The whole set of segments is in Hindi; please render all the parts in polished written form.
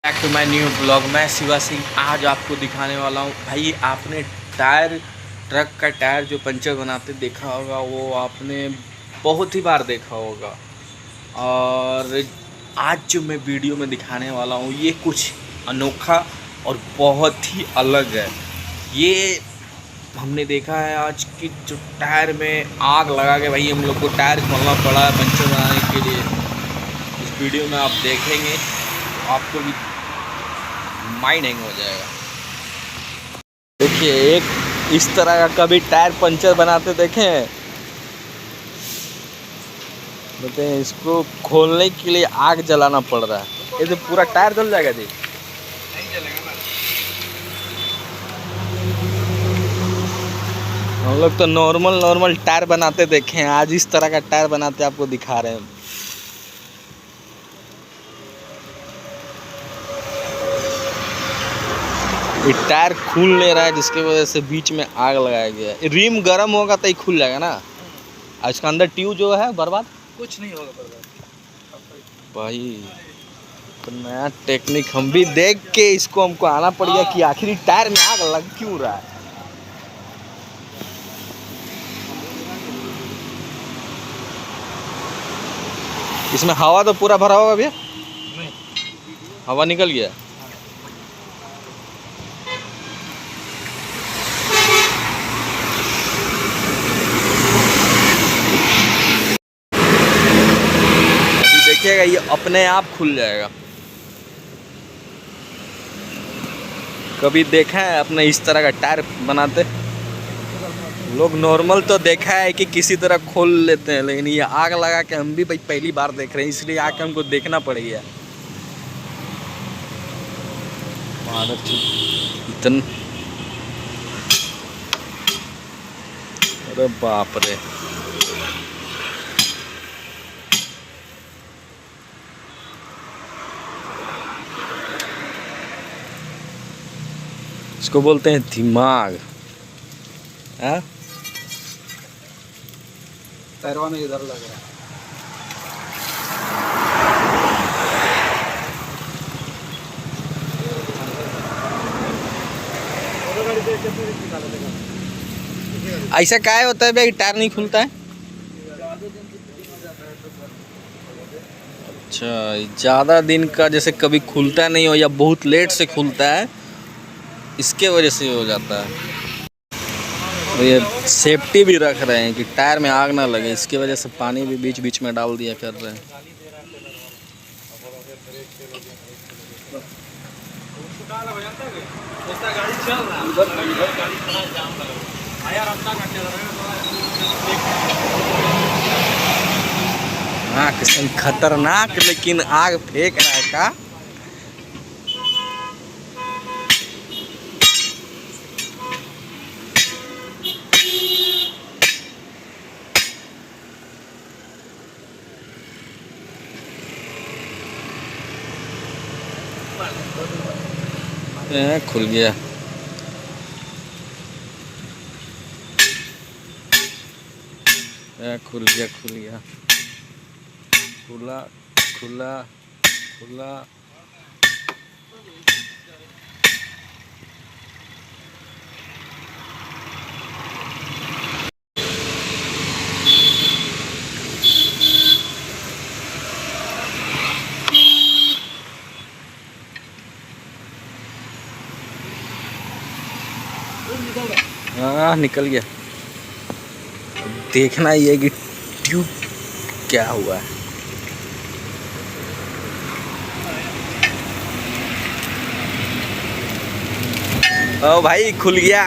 Back to my new blog. मैं शिवा सिंह आज आपको दिखाने वाला हूँ। भाई आपने टायर, ट्रक का टायर जो पंचर बनाते देखा होगा, वो आपने बहुत ही बार देखा होगा। और आज जो मैं वीडियो में दिखाने वाला हूँ ये कुछ अनोखा और बहुत ही अलग है। ये हमने देखा है आज कि जो टायर में आग लगा के भाई हम लोग को टायर खोलना पड़ा है पंचर बनाने के लिए। इस वीडियो में आप देखेंगे आपको भी माइंड हैंग हो जाएगा। देखिए, एक इस तरह का कभी टायर पंचर बनाते देखे हैं? बोलते हैं इसको खोलने के लिए आग जलाना पड़ रहा है। ये तो पूरा टायर जल जाएगा जी। नहीं जलेगा ना। हम लोग तो नॉर्मल टायर बनाते देखे हैं, आज इस तरह का टायर बनाते आपको दिखा रहे हैं। ये टायर खुल नहीं रहा है, जिसकी वजह से बीच में आग लगाया गया है। रिम गर्म होगा तो ही खुल जाएगा ना। और इसका अंदर ट्यूब जो है बर्बाद कुछ नहीं होगा बर्बाद। भाई तो नया टेक्निक हम भी देख के इसको हमको आना पड़ गया कि आखिर टायर में आग लग क्यों रहा है। इसमें हवा तो पूरा भरा होगा भैया? नहीं, हवा निकल गया। देखिएगा ये अपने आप खुल जाएगा। कभी देखा है अपने इस तरह का टायर बनाते? लोग नॉर्मल तो देखा है कि किसी तरह खोल लेते हैं, लेकिन ये आग लगा के हम भी भाई पहली बार देख रहे हैं, इसलिए आके हमको देखना पड़ गया। इतन अरे बाप रे। इसको बोलते हैं दिमाग। हाँ, पैरवा में इधर लग रहा है। ऐसा क्या होता है भाई टायर नहीं खुलता है? अच्छा, ज़्यादा दिन का जैसे कभी खुलता नहीं हो या बहुत लेट से खुलता है, इसके वजह से हो जाता है। और ये सेफ्टी भी रख रहे हैं कि टायर में आग ना लगे, इसकी वजह से पानी भी बीच बीच में डाल दिया कर रहे हैं। हाँ, किसी खतरनाक लेकिन आग फेंक रहा है का। खुल गया। खुल गया खुला खुला खुला। हाँ, निकल गया। देखना ये कि ट्यूब क्या हुआ है। ओ भाई, खुल गया।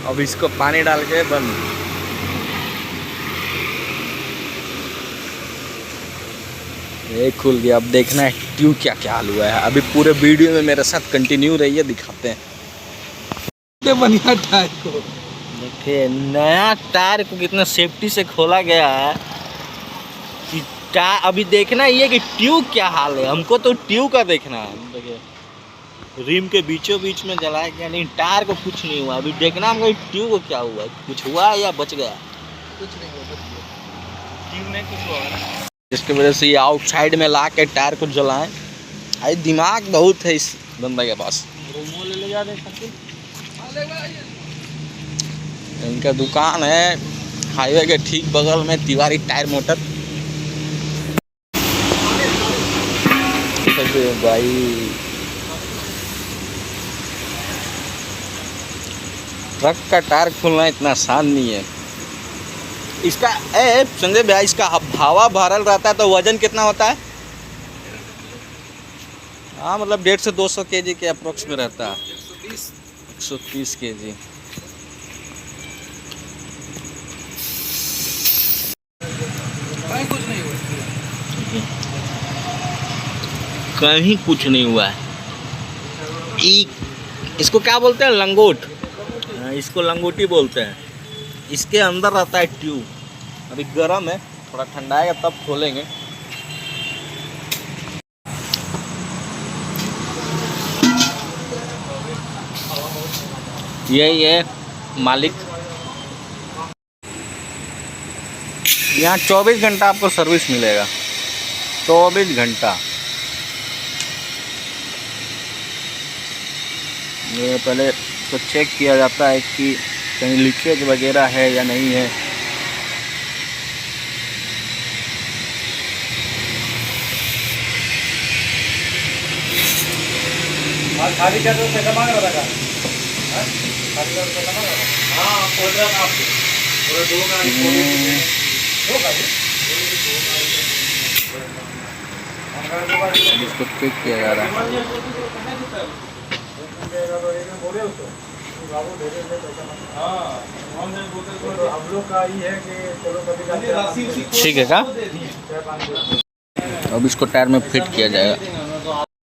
अब इसको पानी डाल के बंद। ये खुल गया। अब देखना है ट्यूब क्या हाल हुआ है। अभी पूरे वीडियो में मेरे साथ कंटिन्यू रहिए, दिखाते हैं। बढ़िया टायर को देखिए, नया टायर को कितना सेफ्टी से खोला गया है कि अभी देखना ये कि ट्यूब क्या हाल है। हमको तो ट्यूब का देखना है। देखिए, रिम के बीचों बीच में जलाया गया, नहीं टायर को कुछ नहीं हुआ। अभी देखना हमको ट्यूब को क्या हुआ, कुछ हुआ या बच गया। कुछ नहीं हुआ, ट्यूब नहीं कुछ हुआ। जिसकी वजह से ये आउटसाइड में ला के टायर को जलाएं। भाई दिमाग बहुत है इस बंदा के पास। ले जा इनका दुकान है हाईवे के ठीक बगल में, तिवारी टायर मोटर। भाई ट्रक का टायर खोलना इतना आसान नहीं है। इसका संजय भैया, इसका हवा भरल रहता है तो वजन कितना होता है? हाँ मतलब 150 से 200 केजी के अप्रोक्स में रहता है। 130 केजी। कहीं कुछ नहीं हुआ है। इसको क्या बोलते हैं? लंगोट। इसको लंगोटी बोलते हैं। इसके अंदर रहता है ट्यूब। अभी गर्म है, थोड़ा ठंडाएगा तब खोलेंगे। यही है मालिक। यहाँ 24 घंटा आपको सर्विस मिलेगा, 24 घंटा। ये पहले तो चेक किया जाता है कि कहीं लीकेज वगैरह है या नहीं है। खाली क्या तो पैसा मांग रहा था? खाली पैसा मांग रहा था? हाँ बोल रहा था आपको। और दो गाड़ी इसको चेक किया जा रहा है। हम लोग का ही है कि चलो कभी ठीक है का? अब इसको टायर में फिट किया जाएगा।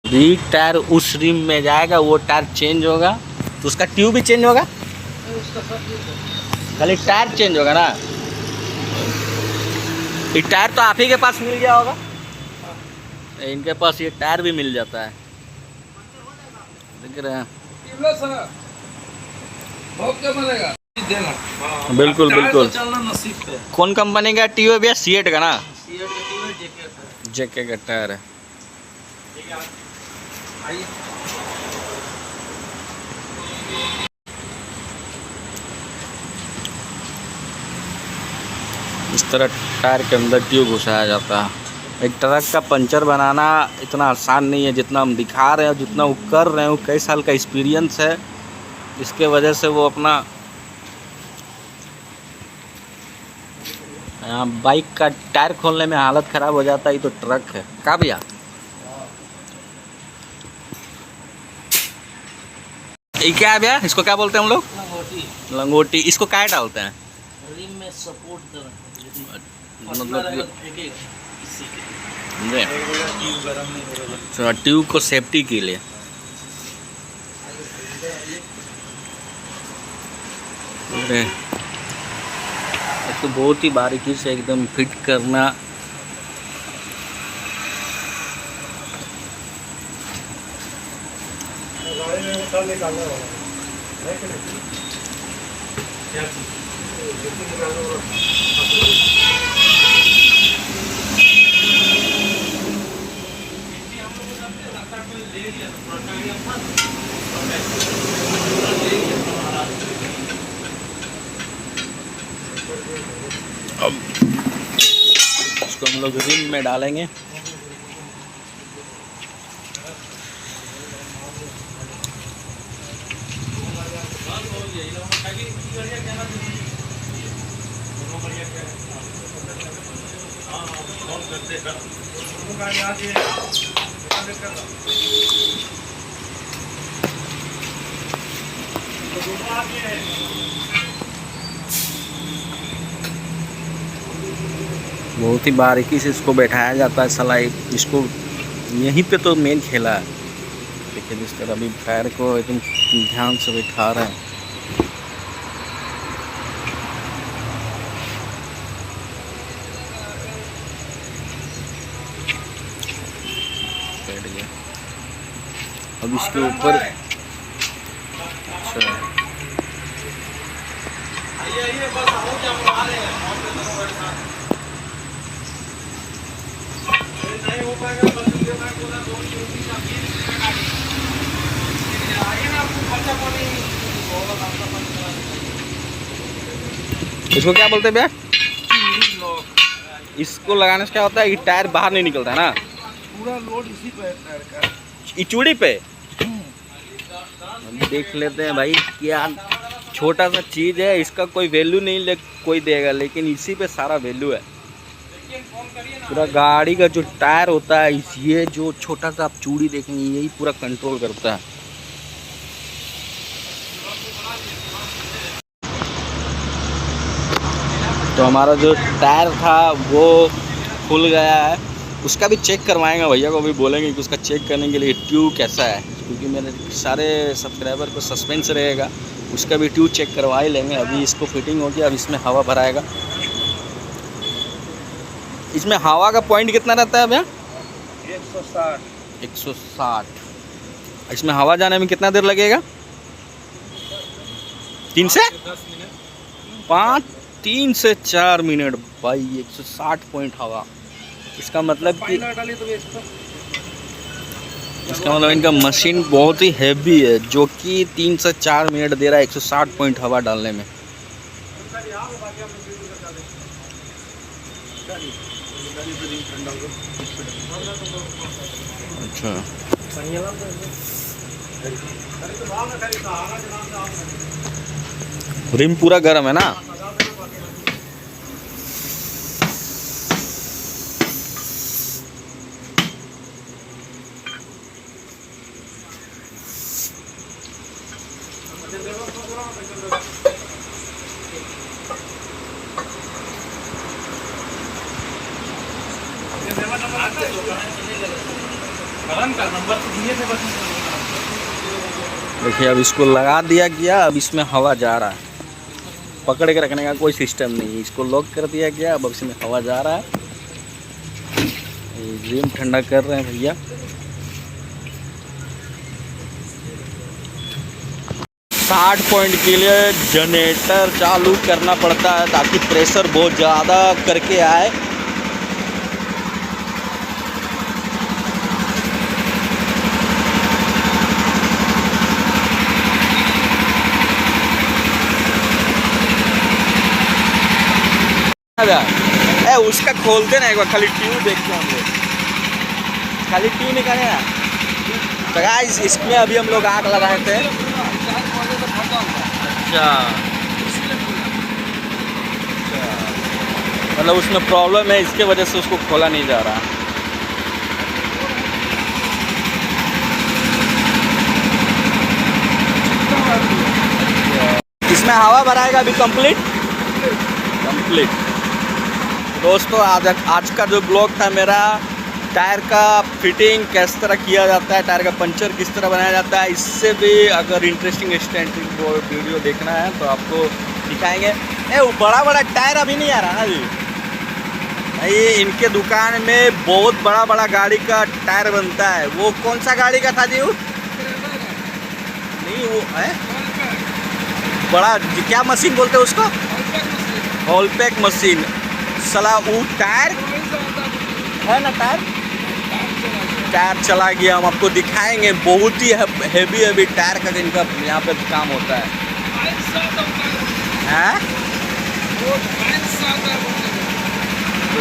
भी टायर उस रिम में जाएगा, वो टायर चेंज होगा तो उसका ट्यूब भी चेंज होगा। खाली टायर चेंज होगा ना। ये टायर तो आप ही के पास मिल गया होगा। इनके पास ये टायर भी मिल जाता है, देख रहे हैं। बिल्कुल बिल्कुल। कौन कंपनी का ट्यूब है भैया? सीएट का ना? जेके का टायर है। इस तरह टायर के अंदर ट्यूब घुसाया जाता है। एक ट्रक का पंचर बनाना इतना आसान नहीं है जितना हम दिखा रहे हैं, जितना वो कर रहे हैं। वो कई साल का एक्सपीरियंस है, इसके वजह से वो अपना बाइक का टायर खोलने में हालत ख़राब हो जाता है। ये तो ट्रक है का भैया? ये क्या है भैया? इसको क्या बोलते हैं हम लोग? लंगोटी। इसको क्या डालते हैं? रिम में सपोर्ट मतलब ट्यूब को सेफ्टी के लिए। तो बहुत ही बारीकी से एकदम फिट करना। अब इसको हम लोग रिम में डालेंगे। बहुत ही बारीकी से इसको बैठाया जाता है सलाई। इसको यहीं पे तो मेन खेला है। देखिए जिस तरह अभी टायर को एकदम ध्यान से बैठा रहे हैं। अब इसके ऊपर अच्छा इसको क्या बोलते हैं भैया? इसको लगाने से क्या होता है कि टायर बाहर नहीं निकलता है ना? पूरा लोड इसी पे है टायर का। इचूड़ी पे देख लेते हैं भाई, क्या छोटा सा चीज़ है, इसका कोई वैल्यू नहीं कोई देगा, लेकिन इसी पे सारा वैल्यू है। पूरा गाड़ी का जो टायर होता है, ये जो छोटा सा आप चूड़ी देखेंगे, यही पूरा कंट्रोल करता है। तो हमारा जो टायर था वो खुल गया है, उसका भी चेक करवाएंगे, भैया को भी बोलेंगे कि उसका चेक करने के लिए ट्यूब कैसा है, क्योंकि मेरे सारे सब्सक्राइबर को सस्पेंस रहेगा, उसका भी ट्यूब चेक करवा ही लेंगे। अभी इसको फिटिंग हो गया, अब इसमें हवा भराएगा। इसमें हवा का पॉइंट कितना रहता है भैया? 160। 160। इसमें हवा जाने में कितना देर लगेगा? 3 से 4 मिनट भाई। 160 पॉइंट हवा। इसका मतलब कि इनका मशीन बहुत ही हैवी है, जो कि 3 से 4 मिनट दे रहा है 160 पॉइंट हवा डालने में। अच्छा, रिम पूरा गर्म है ना? देखिए, अब इसको लगा दिया गया, अब इसमें हवा जा रहा है। पकड़ के रखने का कोई सिस्टम नहीं है, इसको लॉक कर दिया गया, अब इसमें हवा जा रहा है। रिम ठंडा कर रहे हैं भैया। साठ पॉइंट के लिए जनरेटर चालू करना पड़ता है, ताकि प्रेशर बहुत ज़्यादा करके आए। ए, उसका खोलते ना एक बार, खाली ट्यूब देखते हैं हम लोग, खाली ट्यूब निकाले ना। तो गाइस, इसमें अभी हम लोग आग लगाए थे। अच्छा, मतलब उसमें प्रॉब्लम है, इसके वजह से उसको खोला नहीं जा रहा। इसमें हवा भराएगा अभी कंप्लीट। दोस्तों, आज का जो ब्लॉग था मेरा, टायर का फिटिंग किस तरह किया जाता है, टायर का पंचर किस तरह बनाया जाता है, इससे भी अगर इंटरेस्टिंग वीडियो देखना है तो आपको दिखाएंगे। वो बड़ा बड़ा टायर अभी नहीं आ रहा ना जी भाई। इनके दुकान में बहुत बड़ा बड़ा गाड़ी का टायर बनता है। वो कौन सा गाड़ी का था जी? वो नहीं, वो है बड़ा, क्या मशीन बोलते हैं उसको? Haulpak machine. सला वो टायर है ना, टायर चला गया। हम आपको दिखाएंगे, बहुत ही हैवी टायर का इनका यहाँ पे काम होता है।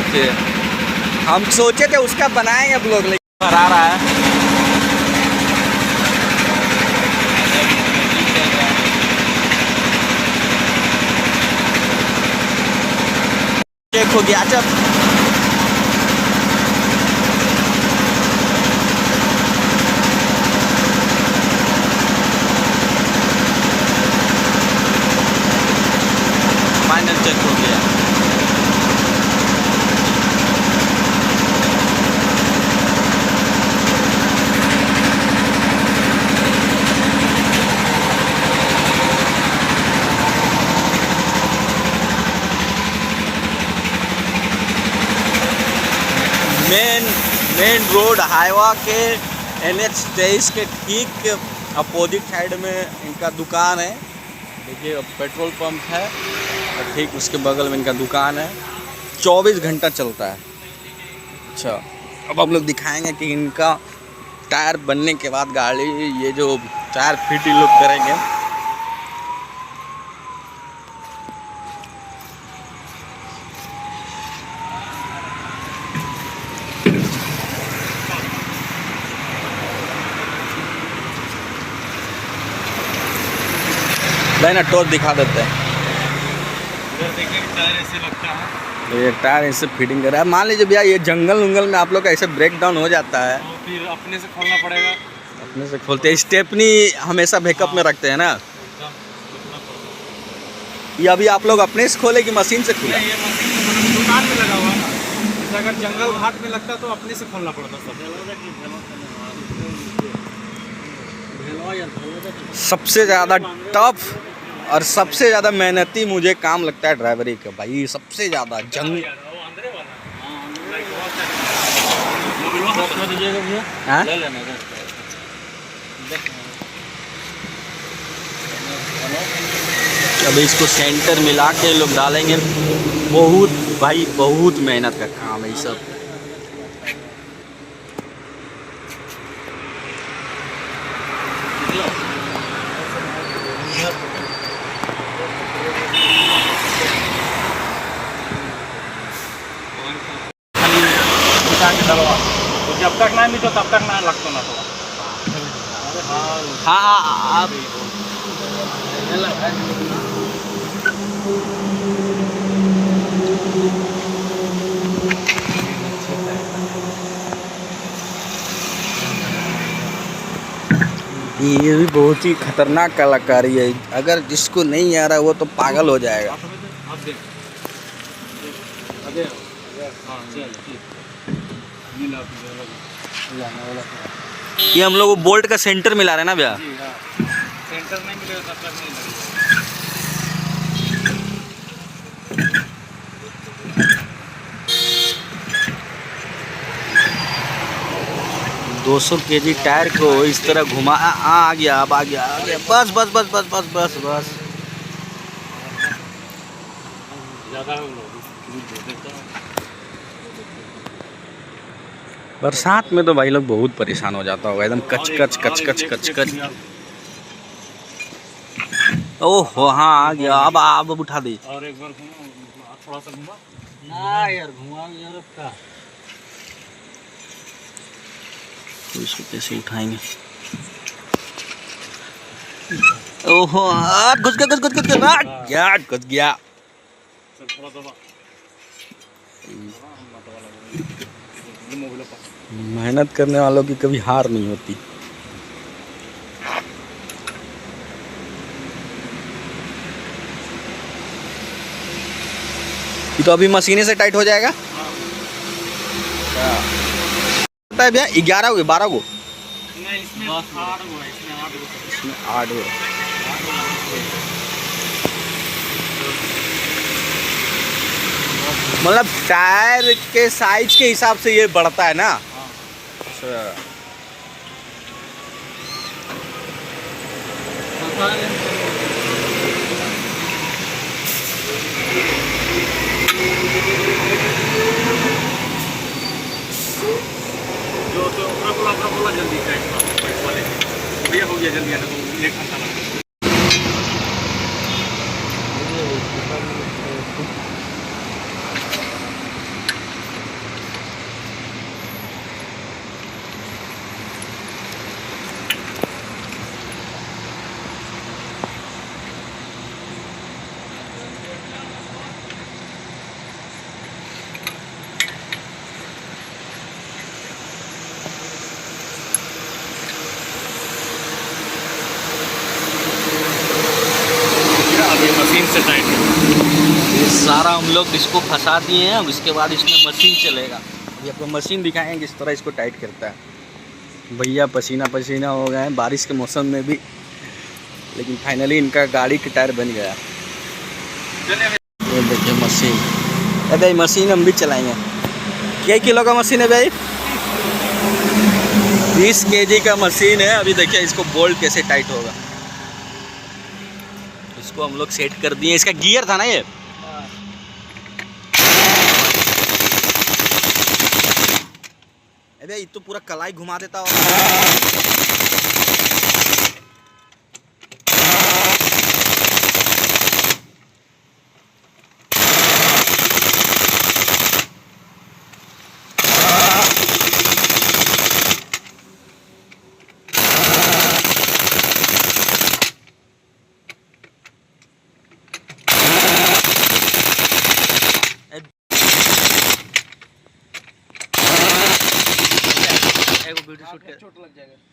ओके, हम सोचे थे उसका बनाएंगे ब्लॉग, लेकिन आ रहा है। चेक हो गया जब फाइनल चेक हो गया। मेन रोड हाईवा के NH 23 के ठीक अपोजिट साइड में इनका दुकान है। देखिए, पेट्रोल पंप है और ठीक उसके बगल में इनका दुकान है। 24 घंटा चलता है। अच्छा, अब हम लोग दिखाएंगे कि इनका टायर बनने के बाद गाड़ी ये जो टायर फिट ही लोग करेंगे। ना टॉर्च दिखा देते हैं। इधर देखिए टायर ऐसे लगता है, ये टायर इससे फिटिंग कर रहा है। मान लीजिए भैया ये जंगल उंगल में आप लोग का ऐसे ब्रेक डाउन हो जाता है, तो फिर अपने से खोलना पड़ेगा। अपने से खोलते हैं। स्टेपनी हमेशा बैकअप में रखते हैं ना। ये अभी आप लोग अपने से खोले कि मशीन से खोले? ये मशीन दुकान में लगा हुआ है ना, जैसे अगर जंगल घाट में लगता तो अपने से खोलना पड़ता सब। सबसे ज़्यादा टफ और सबसे ज़्यादा मेहनती मुझे काम लगता है ड्राइवरी का भाई। सबसे ज़्यादा जंग हाँ? अभी इसको सेंटर मिला के लोग डालेंगे। बहुत भाई बहुत मेहनत का काम है ये सब। तो जब तक ना मिले तब तक ना लगता ना थोड़ा। हाँ आप ये भी बहुत ही खतरनाक कलाकारी है। अगर जिसको नहीं आ रहा वो तो पागल हो जाएगा। ये हम लोग बोल्ट का सेंटर मिला रहे हैं ना भैया। सेंटर नहीं मिलेगा तब तक नहीं लगेगा। 200 केजी टायर को इस तरह घुमा आ गया। अब आ गया बस बस बस बस बस बस बस। बरसात में तो भाई लोग बहुत परेशान हो जाता होगा, एकदम कच कच कच कच कच कच। ओहो हाँ आ गया। अब उठा दी। और एक बार थोड़ा सा घुमा ना यार, घुमा यार का। तो इसको कैसे उठाएंगे? ओहो घुस गया घुस घुस गया घुस गया। थोड़ा दबा। मेहनत करने वालों की कभी हार नहीं होती। ये तो अभी मशीने से टाइट हो जाएगा। पता है भैया 11 हुए 12 को इसमें 8 हुआ, इसमें 8 हुए। मतलब टायर के साइज के हिसाब से ये बढ़ता है ना। अच्छा जो तो बोला जल्दी वाले भैया हो गया जल्दी आना, तो 1 घंटा लगेगा। मशीन से टाइट है। ये सारा हम लोग इसको फंसा दिए हैं। अब इसके बाद इसमें मशीन चलेगा। ये आपको मशीन दिखाएंगे किस तरह इसको टाइट करता है। भैया पसीना पसीना हो गए हैं बारिश के मौसम में भी, लेकिन फाइनली इनका गाड़ी का टायर बन गया। ये देखिए मशीन। अरे मशीन हम भी चलाएंगे। क्या किलो का मशीन है भाई? 20 केजी का मशीन है। अभी देखिए इसको बोल्ट कैसे टाइट होगा। इसको हम लोग सेट कर दिए। इसका गियर था ना ये। अरे ये तो पूरा कलाई घुमा देता होगा। चोट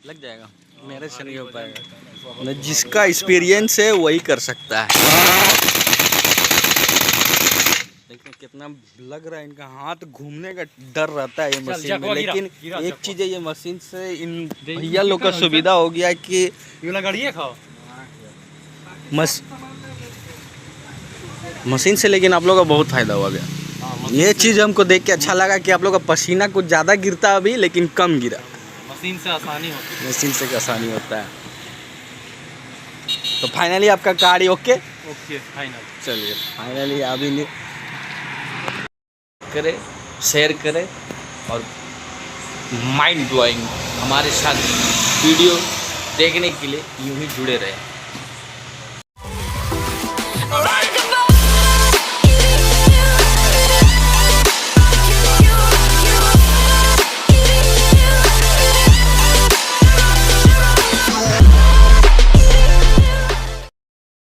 लग जाएगा। मेरे से नहीं हो पाएगा न, जिसका एक्सपीरियंस है वही कर सकता है। देखिए कितना लग रहा है, इनका हाथ घूमने का डर रहता है ये मशीन में, लेकिन एक चीज़ है ये मशीन से इन भैया लोग का सुविधा हो गया कि गाड़िए खाओ मशीन से, लेकिन आप लोग का बहुत फायदा हुआ गया। ये चीज़ हमको देख के अच्छा लगा कि आप लोग का पसीना कुछ ज़्यादा गिरता अभी, लेकिन कम गिरा। मशीन से आसानी होती है। मशीन से आसानी होता है। तो फाइनली आपका गाड़ी ओके फाइनल। चलिए फाइनली अभी नहीं करें, शेयर करें और माइंड ब्लोइंग हमारे साथ वीडियो देखने के लिए यूं ही जुड़े रहें।